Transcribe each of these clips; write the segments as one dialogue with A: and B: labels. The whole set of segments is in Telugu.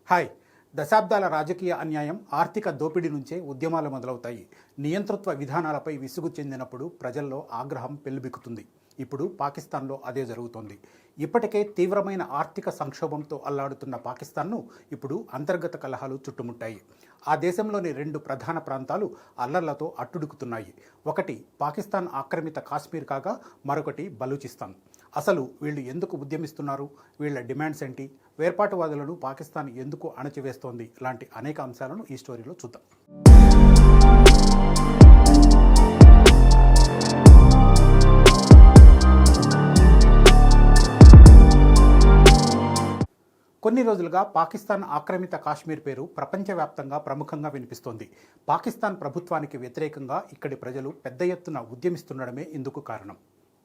A: హాయ్. దశాబ్దాల రాజకీయ అన్యాయం, ఆర్థిక దోపిడీ నుంచే ఉద్యమాలు మొదలవుతాయి. నియంతృత్వ విధానాలపై విసుగు చెందినప్పుడు ప్రజల్లో ఆగ్రహం పెల్లుబిక్కుతుంది. ఇప్పుడు పాకిస్తాన్లో అదే జరుగుతోంది. ఇప్పటికే తీవ్రమైన ఆర్థిక సంక్షోభంతో అల్లాడుతున్న పాకిస్తాన్ను ఇప్పుడు అంతర్గత కలహాలు చుట్టుముట్టాయి. ఆ దేశంలోని రెండు ప్రధాన ప్రాంతాలు అల్లర్లతో అట్టుడుకుతున్నాయి. ఒకటి పాకిస్తాన్ ఆక్రమిత కాశ్మీర్ కాగా మరొకటి బలూచిస్తాన్. అసలు వీళ్ళు ఎందుకు ఉద్యమిస్తున్నారు? వీళ్ళ డిమాండ్స్ ఏంటి? వేర్పాటువాదులను పాకిస్తాన్ ఎందుకు అణచివేస్తోంది? లాంటి అనేక అంశాలను ఈ స్టోరీలో చూద్దాం. కొన్ని రోజులుగా పాకిస్తాన్ ఆక్రమిత కాశ్మీర్ పేరు ప్రపంచవ్యాప్తంగా ప్రముఖంగా వినిపిస్తోంది. పాకిస్తాన్ ప్రభుత్వానికి వ్యతిరేకంగా ఇక్కడి ప్రజలు పెద్ద ఎత్తున ఉద్యమిస్తుండడమే ఇందుకు కారణం.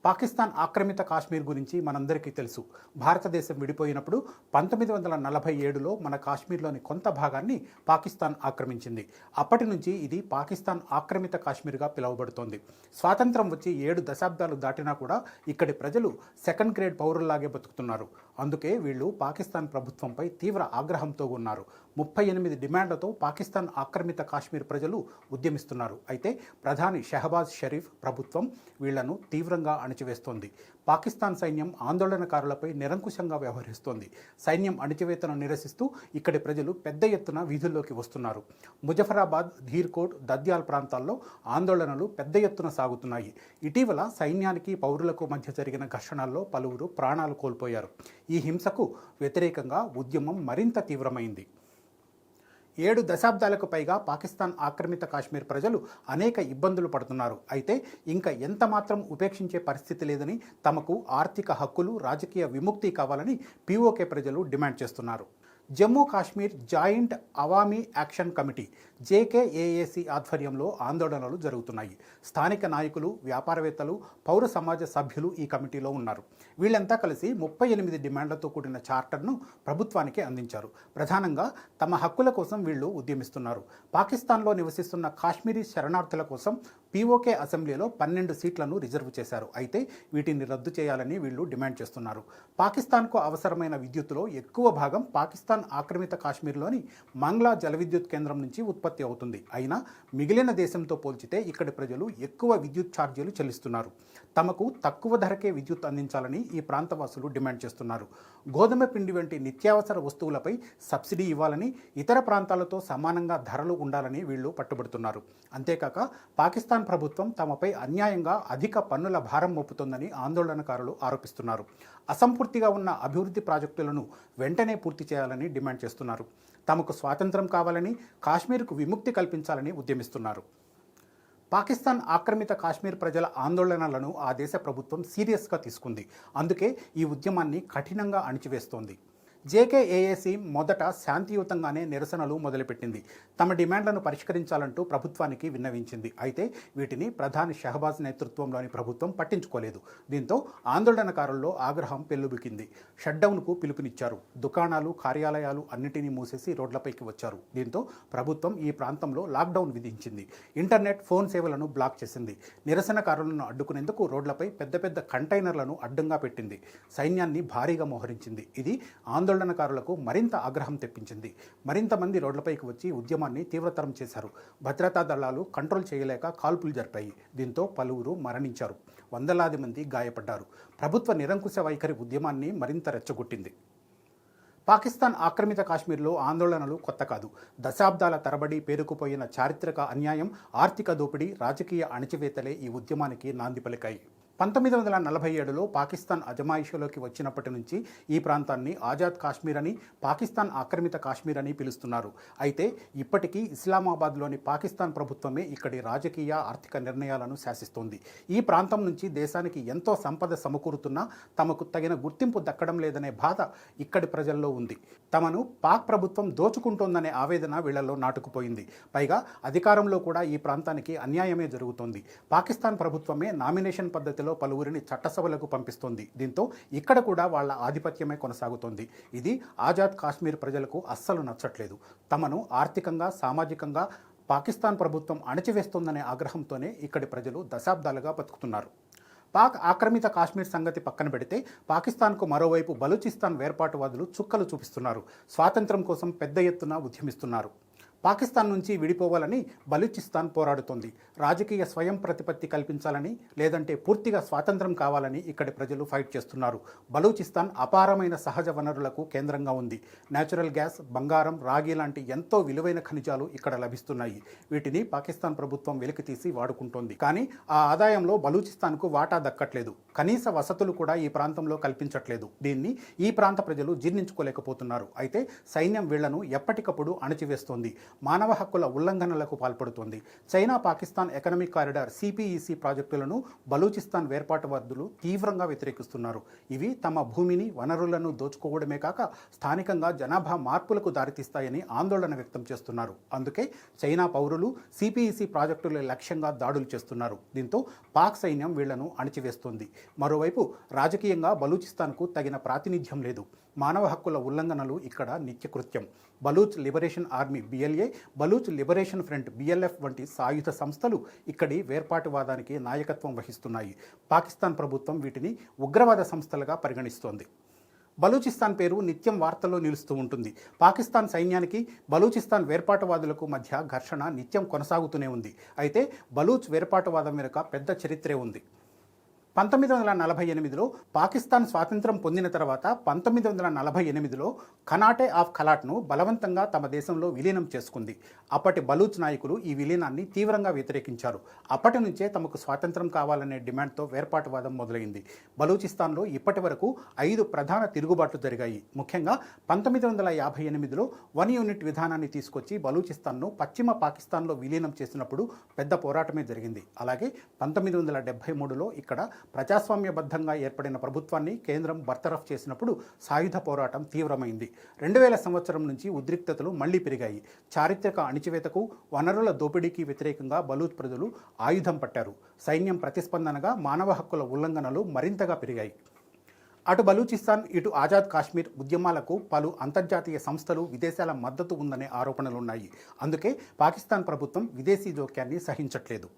A: పాకిస్తాన్ ఆక్రమిత కాశ్మీర్ గురించి మనందరికీ తెలుసు. భారతదేశం విడిపోయినప్పుడు 1947లో మన కాశ్మీర్లోని కొంత భాగాన్ని పాకిస్తాన్ ఆక్రమించింది. అప్పటి నుంచి ఇది పాకిస్తాన్ ఆక్రమిత కాశ్మీర్గా పిలువబడుతోంది. స్వాతంత్రం వచ్చి 7 దశాబ్దాలు దాటినా కూడా ఇక్కడి ప్రజలు సెకండ్ గ్రేడ్ పౌరుల్లాగే బతుకుతున్నారు. అందుకే వీళ్ళు పాకిస్తాన్ ప్రభుత్వంపై తీవ్ర ఆగ్రహంతో ఉన్నారు. 38 డిమాండ్లతో పాకిస్తాన్ ఆక్రమిత కాశ్మీర్ ప్రజలు ఉద్యమిస్తున్నారు. అయితే ప్రధాని షహబాజ్ షరీఫ్ ప్రభుత్వం వీళ్లను తీవ్రంగా అణచివేస్తోంది. పాకిస్తాన్ సైన్యం ఆందోళనకారులపై నిరంకుశంగా వ్యవహరిస్తోంది. సైన్యం అణచివేతను నిరసిస్తూ ఇక్కడి ప్రజలు పెద్ద ఎత్తున వీధుల్లోకి వస్తున్నారు. ముజఫరాబాద్, ధీర్కోట్, దద్యాల్ ప్రాంతాల్లో ఆందోళనలు పెద్ద ఎత్తున సాగుతున్నాయి. ఇటీవల సైన్యానికి పౌరులకు మధ్య జరిగిన ఘర్షణల్లో పలువురు ప్రాణాలు కోల్పోయారు. ఈ హింసకు వ్యతిరేకంగా ఉద్యమం మరింత తీవ్రమైంది. 7 దశాబ్దాలకు పైగా పాకిస్తాన్ ఆక్రమిత కాశ్మీర్ ప్రజలు అనేక ఇబ్బందులు పడుతున్నారు. అయితే ఇంకా ఎంత మాత్రం ఉపేక్షించే పరిస్థితి లేదని, తమకు ఆర్థిక హక్కులు, రాజకీయ విముక్తి కావాలని పీఓకే ప్రజలు డిమాండ్ చేస్తున్నారు. Jammu Kashmir joint Awami action committee JKAAC ఆధ్వర్యంలో ఆందోళనలు జరుగుతున్నాయి. స్థానిక నాయకులు, వ్యాపారవేత్తలు, పౌర సమాజ సభ్యులు ఈ కమిటీలో ఉన్నారు. వీళ్ళంతా కలిసి 38 డిమాండ్లతో కూడిన చార్టర్ను ప్రభుత్వానికి అందించారు. ప్రధానంగా తమ హక్కుల కోసం వీళ్ళు ఉద్యమిస్తున్నారు. పాకిస్తాన్లో నివసిస్తున్న కాశ్మీరీ శరణార్థుల కోసం పీఓకే అసెంబ్లీలో 12 సీట్లను రిజర్వ్ చేశారు. అయితే వీటిని రద్దు చేయాలని వీళ్ళు డిమాండ్ చేస్తున్నారు. పాకిస్తాన్కు అవసరమైన విద్యుత్తులో ఎక్కువ భాగం పాకిస్తాన్ ఆక్రమిత కాశ్మీర్లోని మంగ్లా జల విద్యుత్ కేంద్రం నుంచి ఉత్పత్తి అవుతుంది. అయినా మిగిలిన దేశంతో పోల్చితే ఇక్కడి ప్రజలు ఎక్కువ విద్యుత్ ఛార్జీలు చెల్లిస్తున్నారు. తమకు తక్కువ ధరకే విద్యుత్ అందించాలని ఈ ప్రాంతవాసులు డిమాండ్ చేస్తున్నారు. గోధుమ పిండి వంటి నిత్యావసర వస్తువులపై సబ్సిడీ ఇవ్వాలని, ఇతర ప్రాంతాలతో సమానంగా ధరలు ఉండాలని వీళ్ళు పట్టుబడుతున్నారు. అంతేకాక పాకిస్తాన్ ప్రభుత్వం తమపై అన్యాయంగా అధిక పన్నుల భారం మోపుతోందని ఆందోళనకారులు ఆరోపిస్తున్నారు. అసంపూర్తిగా ఉన్న అభివృద్ధి ప్రాజెక్టులను వెంటనే పూర్తి చేయాలని డిమాండ్ చేస్తున్నారు. తమకు స్వాతంత్రం కావాలని, కాశ్మీర్కు విముక్తి కల్పించాలని ఉద్యమిస్తున్నారు. పాకిస్తాన్ ఆక్రమిత కాశ్మీర్ ప్రజల ఆందోళనలను ఆ దేశ ప్రభుత్వం సీరియస్గా తీసుకుంది. అందుకే ఈ ఉద్యమాన్ని కఠినంగా అణిచివేస్తోంది. జేకేఏఏసీ మొదట శాంతియుతంగానే నిరసనలు మొదలుపెట్టింది. తమ డిమాండ్లను పరిష్కరించాలంటూ ప్రభుత్వానికి విన్నవించింది. అయితే వీటిని ప్రధాని షహబాజ్ నేతృత్వంలోని ప్రభుత్వం పట్టించుకోలేదు. దీంతో ఆందోళనకారుల్లో ఆగ్రహం పెల్లుబికింది. షట్డౌన్కు పిలుపునిచ్చారు. దుకాణాలు, కార్యాలయాలు అన్నిటినీ మూసేసి రోడ్లపైకి వచ్చారు. దీంతో ప్రభుత్వం ఈ ప్రాంతంలో లాక్డౌన్ విధించింది. ఇంటర్నెట్, ఫోన్ సేవలను బ్లాక్ చేసింది. నిరసనకారులను అడ్డుకునేందుకు రోడ్లపై పెద్ద పెద్ద కంటైనర్లను అడ్డంగా పెట్టింది. సైన్యాన్ని భారీగా మోహరించింది. ఇది ఆందోళనకారులకు మరింత ఆగ్రహం తెప్పించింది. మరింత మంది రోడ్లపైకి వచ్చి ఉద్యమాన్ని తీవ్రతరం చేశారు. భద్రతా దళాలు కంట్రోల్ చేయలేక కాల్పులు జరిపాయి. దీంతో పలువురు మరణించారు. వందలాది మంది గాయపడ్డారు. ప్రభుత్వ నిరంకుశ వైఖరి ఉద్యమాన్ని మరింత రెచ్చగొట్టింది. పాకిస్తాన్ ఆక్రమిత కాశ్మీర్లో ఆందోళనలు కొత్త కాదు. దశాబ్దాల తరబడి పేరుకుపోయిన చారిత్రక అన్యాయం, ఆర్థిక దోపిడీ, రాజకీయ అణచివేతలే ఈ ఉద్యమానికి నాంది పలికాయి. 1947లో పాకిస్తాన్ అజమాయిషీలోకి వచ్చినప్పటి నుంచి ఈ ప్రాంతాన్ని ఆజాద్ కాశ్మీర్ అని, పాకిస్తాన్ ఆక్రమిత కాశ్మీర్ అని పిలుస్తున్నారు. అయితే ఇప్పటికీ ఇస్లామాబాద్లోని పాకిస్తాన్ ప్రభుత్వమే ఇక్కడి రాజకీయ, ఆర్థిక నిర్ణయాలను శాసిస్తోంది. ఈ ప్రాంతం నుంచి దేశానికి ఎంతో సంపద సమకూరుతున్నా తమకు తగిన గుర్తింపు దక్కడం లేదనే బాధ ఇక్కడి ప్రజల్లో ఉంది. తమను పాక్ ప్రభుత్వం దోచుకుంటోందనే ఆవేదన వీళ్లలో నాటుకుపోయింది. పైగా అధికారంలో కూడా ఈ ప్రాంతానికి అన్యాయమే జరుగుతోంది. పాకిస్తాన్ ప్రభుత్వమే నామినేషన్ పద్ధతిలో పలువురిని చట్టసభలకు పంపిస్తోంది. దీంతో ఇక్కడ కూడా వాళ్ల ఆధిపత్యమే కొనసాగుతోంది. ఇది ఆజాద్ కాశ్మీర్ ప్రజలకు అస్సలు నచ్చట్లేదు. తమను ఆర్థికంగా, సామాజికంగా పాకిస్తాన్ ప్రభుత్వం అణచివేస్తోందనే ఆగ్రహంతోనే ఇక్కడి ప్రజలు దశాబ్దాలుగా బతుకుతున్నారు. పాక్ ఆక్రమిత కాశ్మీర్ సంగతి పక్కన పెడితే పాకిస్తాన్కు మరోవైపు బలూచిస్తాన్ వేర్పాటువాదులు చుక్కలు చూపిస్తున్నారు. స్వాతంత్రం కోసం పెద్ద ఎత్తున ఉద్యమిస్తున్నారు. పాకిస్తాన్ నుంచి విడిపోవాలని బలూచిస్తాన్ పోరాడుతోంది. రాజకీయ స్వయం ప్రతిపత్తి కల్పించాలని, లేదంటే పూర్తిగా స్వాతంత్రం కావాలని ఇక్కడి ప్రజలు ఫైట్ చేస్తున్నారు. బలూచిస్తాన్ అపారమైన సహజ వనరులకు కేంద్రంగా ఉంది. నేచురల్ గ్యాస్, బంగారం, రాగి లాంటి ఎంతో విలువైన ఖనిజాలు ఇక్కడ లభిస్తున్నాయి. వీటిని పాకిస్తాన్ ప్రభుత్వం వెలికితీసి వాడుకుంటోంది. కానీ ఆ ఆదాయంలో బలూచిస్తాన్కు వాటా దక్కట్లేదు. కనీస వసతులు కూడా ఈ ప్రాంతంలో కల్పించట్లేదు. దీన్ని ఈ ప్రాంత ప్రజలు జీర్ణించుకోలేకపోతున్నారు. అయితే సైన్యం వీళ్లను ఎప్పటికప్పుడు అణచివేస్తోంది. మానవ హక్కుల ఉల్లంఘనలకు పాల్పడుతోంది. China Pakistan economic corridor CPEC ప్రాజెక్టులను బలూచిస్తాన్ వేర్పాటువాదులు తీవ్రంగా వ్యతిరేకిస్తున్నారు. ఇవి తమ భూమిని, వనరులను దోచుకోవడమే కాక స్థానికంగా జనాభా మార్పులకు దారితీస్తాయని ఆందోళన వ్యక్తం చేస్తున్నారు. అందుకే చైనా పౌరులు సిపిఈసి ప్రాజెక్టుల లక్ష్యంగా దాడులు చేస్తున్నారు. దీంతో పాక్ సైన్యం వీళ్లను అణచివేస్తోంది. మరోవైపు రాజకీయంగా బలూచిస్తాన్కు తగిన ప్రాతినిధ్యం లేదు. మానవ హక్కుల ఉల్లంఘనలు ఇక్కడ నిత్యకృత్యం. Baloch liberation army BLA, Baloch liberation front BLF వంటి సాయుధ సంస్థలు ఇక్కడి వేర్పాటువాదానికి నాయకత్వం వహిస్తున్నాయి. పాకిస్తాన్ ప్రభుత్వం వీటిని ఉగ్రవాద సంస్థలుగా పరిగణిస్తోంది. బలూచిస్తాన్ పేరు నిత్యం వార్తల్లో నిలుస్తూ ఉంటుంది. పాకిస్తాన్ సైన్యానికి బలూచిస్తాన్ వేర్పాటువాదులకు మధ్య ఘర్షణ నిత్యం కొనసాగుతూనే ఉంది. అయితే బలూచ్ వేర్పాటువాదం వెనుక పెద్ద చరిత్రే ఉంది. 1948లో పాకిస్తాన్ స్వాతంత్రం పొందిన తర్వాత 1948లో ఖనాటే ఆఫ్ ఖలాట్ను బలవంతంగా తమ దేశంలో విలీనం చేసుకుంది. అప్పటి బలూచ్ నాయకులు ఈ విలీనాన్ని తీవ్రంగా వ్యతిరేకించారు. అప్పటి నుంచే తమకు స్వాతంత్రం కావాలనే డిమాండ్తో వేర్పాటువాదం మొదలైంది. బలూచిస్తాన్లో ఇప్పటి వరకు 5 ప్రధాన తిరుగుబాట్లు జరిగాయి. ముఖ్యంగా 1958లో 1 యూనిట్ విధానాన్ని తీసుకొచ్చి బలూచిస్తాన్ను పశ్చిమ పాకిస్తాన్లో విలీనం చేసినప్పుడు పెద్ద పోరాటమే జరిగింది. అలాగే 1973లో ఇక్కడ ప్రజాస్వామ్యబద్ధంగా ఏర్పడిన ప్రభుత్వాన్ని కేంద్రం బర్తరఫ్ చేసినప్పుడు సాయుధ పోరాటం తీవ్రమైంది. 2000 సంవత్సరం నుంచి ఉద్రిక్తతలు మళ్లీ పెరిగాయి. చారిత్రక అణిచివేతకు, వనరుల దోపిడీకి వ్యతిరేకంగా బలూచ్ ప్రజలు ఆయుధం పట్టారు. సైన్యం ప్రతిస్పందనగా మానవ హక్కుల ఉల్లంఘనలు మరింతగా పెరిగాయి. అటు బలూచిస్తాన్, ఇటు ఆజాద్ కాశ్మీర్ ఉద్యమాలకు పలు అంతర్జాతీయ సంస్థలు, విదేశాల మద్దతు ఉందనే ఆరోపణలున్నాయి. అందుకే పాకిస్తాన్ ప్రభుత్వం విదేశీ జోక్యాన్ని సహించట్లేదు.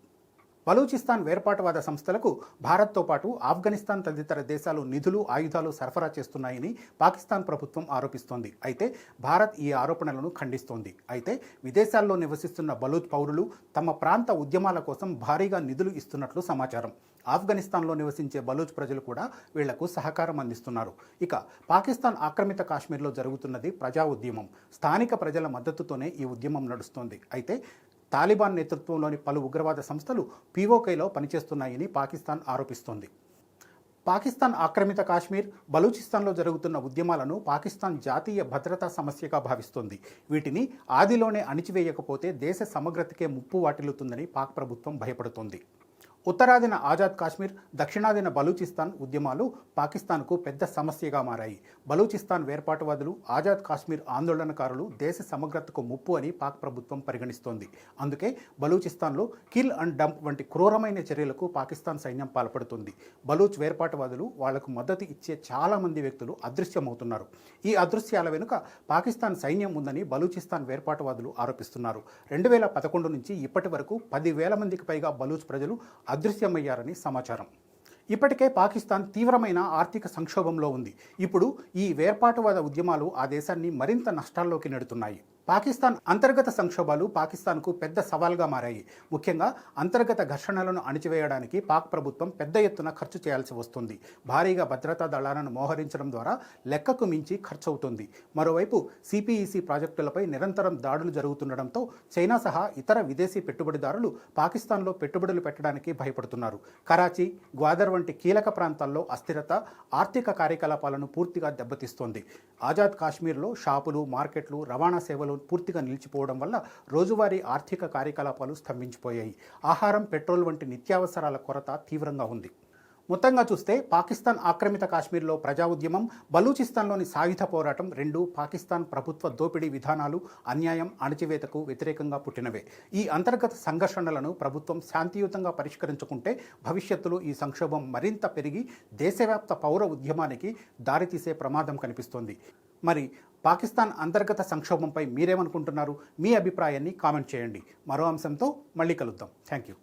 A: బలూచిస్తాన్ వేర్పాటువాద సంస్థలకు భారత్తో పాటు ఆఫ్ఘనిస్తాన్ తదితర దేశాలు నిధులు, ఆయుధాలు సరఫరా చేస్తున్నాయని పాకిస్తాన్ ప్రభుత్వం ఆరోపిస్తోంది. అయితే భారత్ ఈ ఆరోపణలను ఖండిస్తోంది. అయితే విదేశాల్లో నివసిస్తున్న బలూచ్ పౌరులు తమ ప్రాంత ఉద్యమాల కోసం భారీగా నిధులు ఇస్తున్నట్లు సమాచారం. ఆఫ్ఘనిస్తాన్లో నివసించే బలూచ్ ప్రజలు కూడా వీళ్లకు సహకారం అందిస్తున్నారు. ఇక పాకిస్తాన్ ఆక్రమిత కాశ్మీర్లో జరుగుతున్నది ప్రజా ఉద్యమం. స్థానిక ప్రజల మద్దతుతోనే ఈ ఉద్యమం నడుస్తోంది. అయితే తాలిబాన్ నేతృత్వంలోని పలు ఉగ్రవాద సంస్థలు పీఓకేలో పనిచేస్తున్నాయని పాకిస్తాన్ ఆరోపిస్తోంది. పాకిస్తాన్ ఆక్రమిత కాశ్మీర్, బలూచిస్తాన్లో జరుగుతున్న ఉద్యమాలను పాకిస్తాన్ జాతీయ భద్రతా సమస్యగా భావిస్తోంది. వీటిని ఆదిలోనే అణిచివేయకపోతే దేశ సమగ్రతకే ముప్పు వాటిల్లుతుందని పాక్ ప్రభుత్వం భయపడుతోంది. ఉత్తరాదిన ఆజాద్ కాశ్మీర్, దక్షిణాదిన బలూచిస్తాన్ ఉద్యమాలు పాకిస్తాన్కు పెద్ద సమస్యగా మారాయి. బలూచిస్తాన్ వేర్పాటువాదులు, ఆజాద్ కాశ్మీర్ ఆందోళనకారులు దేశ సమగ్రతకు ముప్పు అని పాక్ ప్రభుత్వం పరిగణిస్తోంది. అందుకే బలూచిస్తాన్లో కిల్ అండ్ డంప్ వంటి క్రూరమైన చర్యలకు పాకిస్తాన్ సైన్యం పాల్పడుతుంది. బలూచ్ వేర్పాటువాదులు, వాళ్లకు మద్దతు ఇచ్చే చాలామంది వ్యక్తులు అదృశ్యమవుతున్నారు. ఈ అదృశ్యాల వెనుక పాకిస్తాన్ సైన్యం ఉందని బలూచిస్తాన్ వేర్పాటువాదులు ఆరోపిస్తున్నారు. 2011 నుంచి ఇప్పటి వరకు 10,000 మందికి పైగా బలూచ్ ప్రజలు అదృశ్యమయ్యారని సమాచారం. ఇప్పటికే పాకిస్తాన్ తీవ్రమైన ఆర్థిక సంక్షోభంలో ఉంది. ఇప్పుడు ఈ వేర్పాటువాద ఉద్యమాలు ఆ దేశాన్ని మరింత నష్టాల్లోకి నెడుతున్నాయి. పాకిస్తాన్ అంతర్గత సంక్షోభాలు పాకిస్తాన్కు పెద్ద సవాల్గా మారాయి. ముఖ్యంగా అంతర్గత ఘర్షణలను అణిచివేయడానికి పాక్ ప్రభుత్వం పెద్ద ఎత్తున ఖర్చు చేయాల్సి వస్తుంది. భారీగా భద్రతా దళాలను మోహరించడం ద్వారా లెక్కకు మించి ఖర్చు అవుతుంది. మరోవైపు సిపిఈసి ప్రాజెక్టులపై నిరంతరం దాడులు జరుగుతుండటంతో చైనా సహా ఇతర విదేశీ పెట్టుబడిదారులు పాకిస్తాన్లో పెట్టుబడులు పెట్టడానికి భయపడుతున్నారు. కరాచీ, గ్వాదర్ వంటి కీలక ప్రాంతాల్లో అస్థిరత ఆర్థిక కార్యకలాపాలను పూర్తిగా దెబ్బతీస్తోంది. ఆజాద్ కాశ్మీర్లో షాపులు, మార్కెట్లు, రవాణా సేవలు పూర్తిగా నిలిచిపోవడం వల్ల రోజువారీ ఆర్థిక కార్యకలాపాలు స్తంభించిపోయాయి. ఆహారం, పెట్రోల్ వంటి నిత్యావసరాల కొరత తీవ్రంగా ఉంది. మొత్తంగా చూస్తే పాకిస్తాన్ ఆక్రమిత కాశ్మీర్లో ప్రజా ఉద్యమం, బలూచిస్తాన్లోని సాయుధ పోరాటం రెండూ పాకిస్తాన్ ప్రభుత్వ దోపిడీ విధానాలు, అన్యాయం, అణచివేతకు వ్యతిరేకంగా పుట్టినవే. ఈ అంతర్గత సంఘర్షణలను ప్రభుత్వం శాంతియుతంగా పరిష్కరించుకుంటే భవిష్యత్తులో ఈ సంక్షోభం మరింత పెరిగి దేశవ్యాప్త పౌర ఉద్యమానికి దారితీసే ప్రమాదం కనిపిస్తోంది. మరి పాకిస్తాన్ అంతర్గత సంక్షోభంపై మీరేమనుకుంటున్నారు? మీ అభిప్రాయాన్ని కామెంట్ చేయండి. మరో అంశంతో మళ్ళీ కలుద్దాం. Thank you.